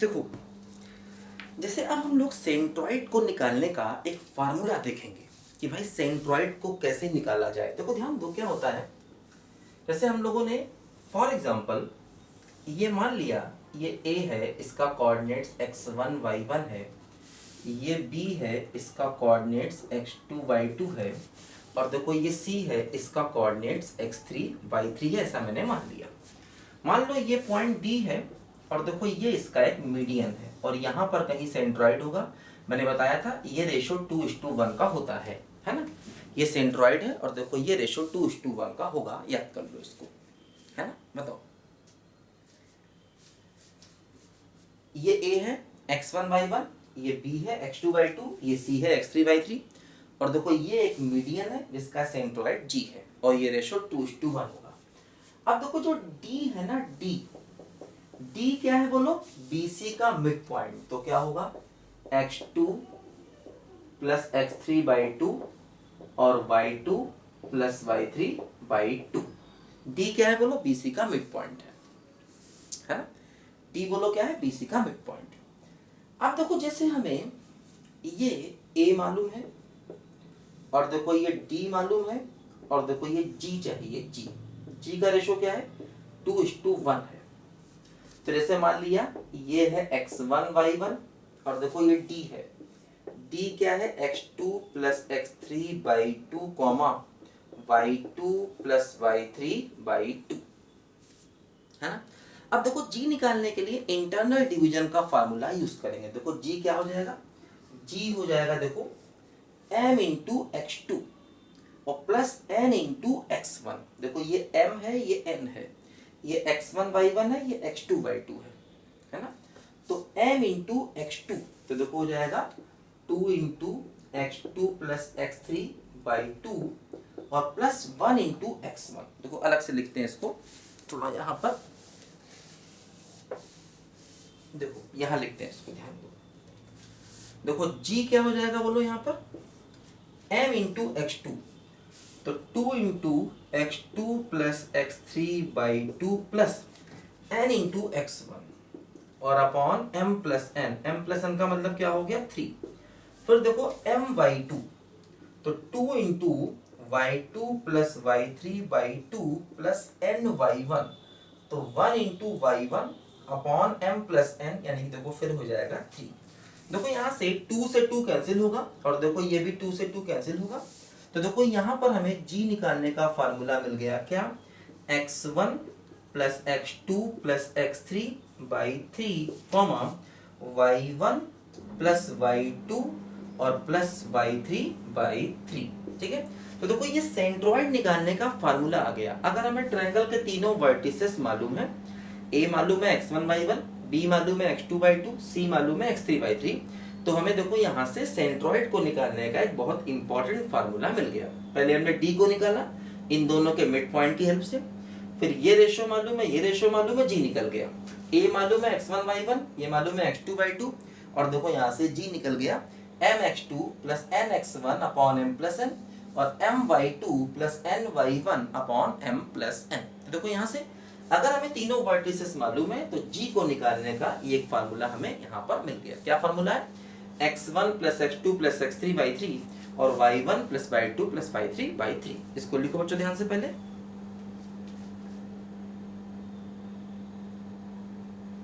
देखो, जैसे अब हम लोग सेंट्रॉइड को निकालने का एक फार्मूला देखेंगे कि भाई सेंट्रॉइड को कैसे निकाला जाए। देखो ध्यान दो, क्या होता है, जैसे हम लोगों ने फॉर एग्जांपल ये मान लिया ये A है, इसका कोऑर्डिनेट्स x1 y1 है, ये B है, इसका कोऑर्डिनेट्स x2 y2 है, और देखो ये C है, इसका कोऑर्डिनेट्स x3 y3 है, ऐसा मैंने मान लिया। मान लो ये पॉइंट D है और देखो ये इसका एक मीडियन है और यहाँ पर कहीं सेंट्रॉइड होगा। मैंने बताया था ये रेशो 2:1 का होता है ना। ये सेंट्रॉइड है और देखो ये रेशो 2:1 का होगा, याद कर लो इसको, है ना। बताओ, ये A है x1 y1, ये B है x2 y2, ये C है x3 y3, और देखो ये एक मीडियन है जिसका सेंट्रॉइड G है और ये रेशो 2:1 होगा। अब देखो जो D है ना, D क्या है बोलो, BC का मिड पॉइंट, तो क्या होगा x2 प्लस x3/2 और y2 प्लस y3/2। D क्या है बोलो, BC का मिड पॉइंट है ना। D बोलो क्या है, BC का मिड पॉइंट। अब देखो जैसे हमें ये A मालूम है और देखो ये D मालूम है और देखो ये G चाहिए, G का रेशो क्या है, 2:1 है। तो जैसे मान लिया ये है x1 y1 और देखो ये D है, D क्या है, x2 plus x3/2 y2 plus y3/2, है ना। अब देखो G निकालने के लिए इंटरनल डिवीजन का फार्मूला यूज करेंगे। देखो G क्या हो जाएगा, G हो जाएगा देखो m इंटू x2 और प्लस n इंटू x1। देखो ये m है, ये n है, ये x1 y1 है, ये x2 y2 है ना। तो m इंटू x2, तो देखो हो जाएगा 2 इंटू x2 प्लस x3/2 और प्लस 1 इंटू x1। देखो अलग से लिखते हैं इसको, थोड़ा यहाँ पर देखो, यहाँ लिखते हैं इसको, ध्यान दो। देखो G क्या हो जाएगा बोलो यहाँ पर, m इंटू x2, तो 2 into x2 plus x3/2 plus n into x1 और अपॉन m प्लस n का मतलब क्या हो गया 3। फिर देखो m/2, तो 2 into y2 plus y3/2 plus ny1, तो 1 into y1 upon m plus n, यानी देखो फिर हो जाएगा 3। देखो यहाँ से 2 से 2 कैंसिल होगा और देखो ये भी 2 से 2 कैंसिल होगा। तो देखो यहाँ पर हमें G निकालने का फार्मूला मिल गया, क्या, x1 plus x2 plus x3/3 y1 plus y2 और प्लस y3/3, ठीक है। तो देखो ये सेंट्रॉइड निकालने का फार्मूला आ गया। अगर हमें ट्रायंगल के तीनों वर्टिसेस मालूम है, A मालूम है x1 y1, B मालूम है x2/2, C मालूम है x3/3, तो हमें देखो यहाँ से सेंट्रॉइड को निकालने का एक बहुत इंपॉर्टेंट फार्मूला मिल गया। पहले हमने D को निकाला इन दोनों के मिड पॉइंट की हेल्प से, फिर ये रेशो मालूम है, ये रेशो मालूम है, G निकल गया। A मालूम है x1 y1, ये मालूम है x2/2, और देखो यहाँ से G निकल गया mx2 plus nx1 upon m plus n और my2 plus ny1 upon m plus n। देखो यहाँ से अगर हमें तीनों वर्टिसेस मालूम है तो G को निकालने का ये एक फार्मूला हमें यहाँ पर मिल गया। क्या फार्मूला है, x1 plus x2 plus x3/3 और y1 plus y2 plus y3/3। इसको लिखो बच्चों ध्यान से पहले।